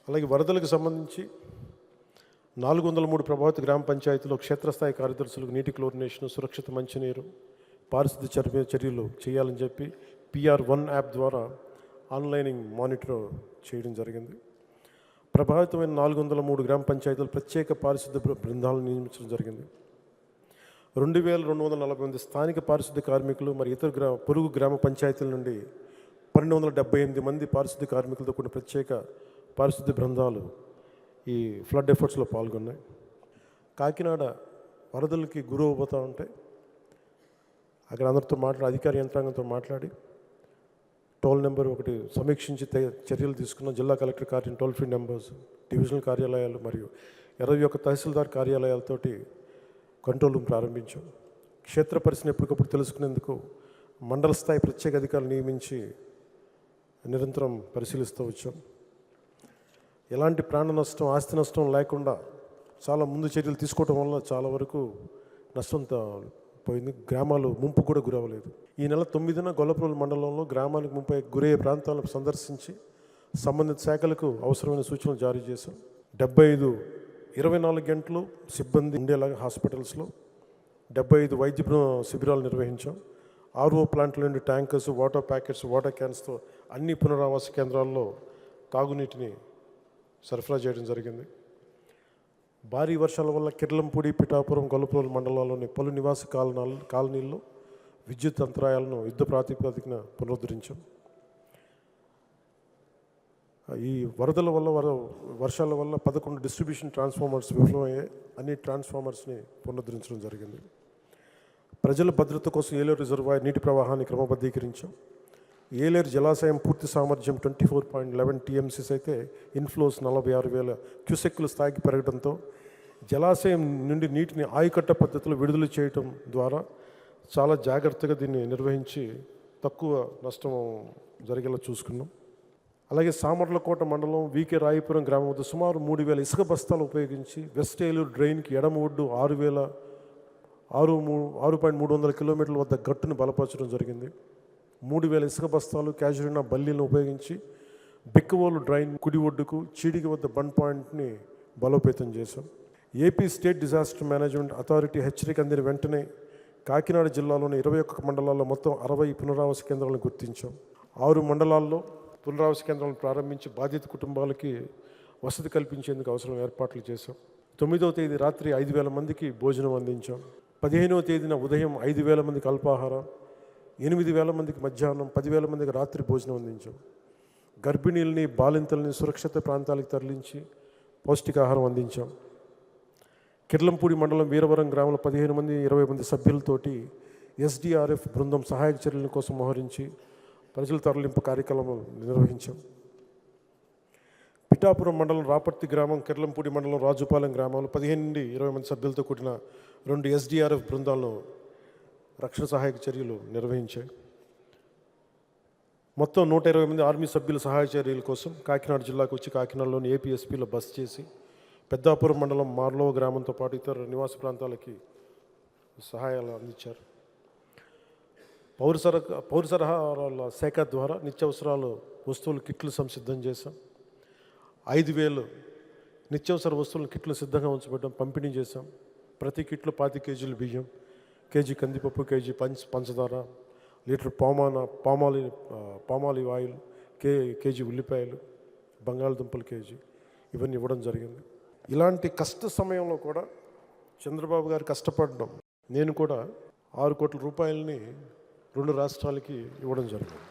అలాగే వరదలకు సంబంధించి 403 ప్రభావిత గ్రామ పంచాయతీలో క్షేత్రస్థాయి కార్యదర్శులకు నీటి క్లోరినేషన్, సురక్షిత మంచినీరు, పారిశుద్ధ్య చర్యలు చేయాలని చెప్పి PR1 యాప్ ద్వారా ఆన్లైనింగ్ మానిటర్ చేయడం జరిగింది. ప్రభావితమైన 403 గ్రామ పంచాయతీలు ప్రత్యేక పారిశుద్ధ్య బృందాలను నియమించడం జరిగింది. 2240 స్థానిక పారిశుద్ధ్య కార్మికులు మరి ఇతర పొరుగు గ్రామ పంచాయతీల నుండి 1278 మంది పారిశుద్ధ్య కార్మికులతో కూడిన ప్రత్యేక పారిశుద్ధ్య బృందాలు ఈ ఫ్లడ్ ఎఫర్ట్స్లో పాల్గొన్నాయి. కాకినాడ వరదలకి గురవుపోతూ ఉంటే అక్కడ అందరితో అధికార యంత్రాంగంతో మాట్లాడి టోల్ నెంబర్ ఒకటి సమీక్షించి చర్యలు తీసుకున్న జిల్లా కలెక్టర్ కార్యాలయం టోల్ ఫ్రీ నెంబర్స్, డివిజనల్ కార్యాలయాలు మరియు 21 తహసీల్దార్ కార్యాలయాలతోటి కంట్రోల్ రూమ్ ప్రారంభించాం. క్షేత్ర పరిస్థితిని ఎప్పటికప్పుడు తెలుసుకునేందుకు మండల స్థాయి ప్రత్యేక అధికారులు నియమించి నిరంతరం పరిశీలిస్తూ వచ్చాం. ఎలాంటి ప్రాణ నష్టం, ఆస్తి నష్టం లేకుండా చాలా ముందు చర్యలు తీసుకోవడం వల్ల చాలా వరకు నష్టంతో పోయింది. గ్రామాలు ముంపు కూడా గురవలేదు. ఈ నెల 9న గొల్లప్రోలు మండలంలో గ్రామానికి ముంపై గురయ్యే ప్రాంతాలను సందర్శించి సంబంధిత శాఖలకు అవసరమైన సూచనలు జారీ చేశాం. 75 24 గంటలు సిబ్బంది ఉండేలాగా హాస్పిటల్స్లో 75 వైద్య శిబిరాలు నిర్వహించాం. RO ప్లాంట్ల నుండి ట్యాంకర్స్, వాటర్ ప్యాకెట్స్, వాటర్ క్యాన్స్తో అన్ని పునరావాస కేంద్రాల్లో తాగునీటిని సరఫరా చేయడం జరిగింది. భారీ వర్షాల వల్ల కిర్లంపూడి, పిఠాపురం, గొల్లప్రోలు మండలాల్లోని పలు నివాస కాలనీల్లో విద్యుత్ అంతరాయాలను యుద్ధ ప్రాతిపదికన పునరుద్ధరించాం. ఈ వరదల వల్ల వర్షాల వల్ల 11 డిస్ట్రిబ్యూషన్ ట్రాన్స్ఫార్మర్స్ విఫలమయ్యాయి. అన్ని ట్రాన్స్ఫార్మర్స్ని పునరుద్ధరించడం జరిగింది. ప్రజల భద్రత కోసం ఏలేరు రిజర్వాయర్ నీటి ప్రవాహాన్ని క్రమబద్ధీకరించాం. ఏలేరు జలాశయం పూర్తి సామర్థ్యం 24.11 TMCs అయితే ఇన్ఫ్లోస్ 46,000 క్యూసెక్కుల స్థాయికి పెరగడంతో జలాశయం నుండి నీటిని ఆయుకట్ట పద్ధతిలో విడుదల చేయడం ద్వారా చాలా జాగ్రత్తగా దీన్ని నిర్వహించి తక్కువ నష్టం జరిగేలా చూసుకున్నాం. అలాగే సామర్లకోట మండలం VK రాయపురం గ్రామం వద్ద సుమారు 3,000 ఇసుక బస్తాలు ఉపయోగించి వెస్ట్ ఏలూరు డ్రైన్కి ఎడమ ఒడ్డు 6,300 కిలోమీటర్ల వద్ద గట్టును బలపరచడం జరిగింది. 3,000 ఇసుక బస్తాలు, క్యాజురినా బల్లీలను ఉపయోగించి బిక్కవోలు డ్రైన్ కుడి ఒడ్డుకు చీడికి వద్ద బండ్ పాయింట్ని బలోపేతం చేశాం. AP state disaster management authority హెచ్చరిక అందిన వెంటనే కాకినాడ జిల్లాలోని 21 మండలాల్లో మొత్తం 60 పునరావాస కేంద్రాలను గుర్తించాం. 6 మండలాల్లో పునరావాస కేంద్రాలను ప్రారంభించి బాధిత కుటుంబాలకి వసతి కల్పించేందుకు అవసరం ఏర్పాట్లు చేశాం. 9వ తేదీ రాత్రి 5,000 మందికి భోజనం అందించాం. 15వ తేదీన ఉదయం 5,000 మందికి అల్పాహారం, 8,000 మందికి మధ్యాహ్నం, 10,000 మందికి రాత్రి భోజనం అందించాం. గర్భిణీలని, బాలింతల్ని సురక్షిత ప్రాంతాలకు తరలించి పౌష్టికాహారం అందించాం. కిర్లంపూడి మండలం వీరవరం గ్రామంలో 15 మంది 20 మంది సభ్యులతోటి SDRF బృందం సహాయక చర్యల కోసం మోహరించి ప్రజల తరలింపు కార్యక్రమం నిర్వహించాం. పిఠాపురం మండలం రాపర్తి గ్రామం, కిర్లంపూడి మండలం రాజుపాలెం గ్రామంలో 15 నుండి 20 మంది సభ్యులతో కూడిన 2 SDRF బృందాలను రక్షణ సహాయక చర్యలు నిర్వహించాయి. మొత్తం 120 మంది ఆర్మీ సభ్యుల సహాయ చర్యల కోసం కాకినాడ జిల్లాకు వచ్చి కాకినాడలోని APSPలో బస్ చేసి పెద్దాపురం మండలం మార్లో గ్రామంతో పాటు ఇతర నివాస ప్రాంతాలకి సహాయాలు అందించారు. పౌర సరఫరాల శాఖ ద్వారా నిత్యావసరాలు వస్తువులు కిట్లు సంసిద్ధం చేశాం. 5,000 నిత్యావసర వస్తువులను కిట్లు సిద్ధంగా ఉంచబడ్డం, పంపిణీ చేశాం. ప్రతి కిట్లో 25 కేజీలు బియ్యం, కేజీ కందిపప్పు, కేజీ పంచదార, లీటర్ పామాలివ్ ఆయిల్, కేజీ ఉల్లిపాయలు, బంగాళదుంపలు కేజీ, ఇవన్నీ ఇవ్వడం జరిగింది. ఇలాంటి కష్ట సమయంలో కూడా చంద్రబాబు గారు కష్టపడడం, నేను కూడా 6 కోట్ల రూపాయలని 2 రాష్ట్రాలకి ఇవ్వడం జరిగింది.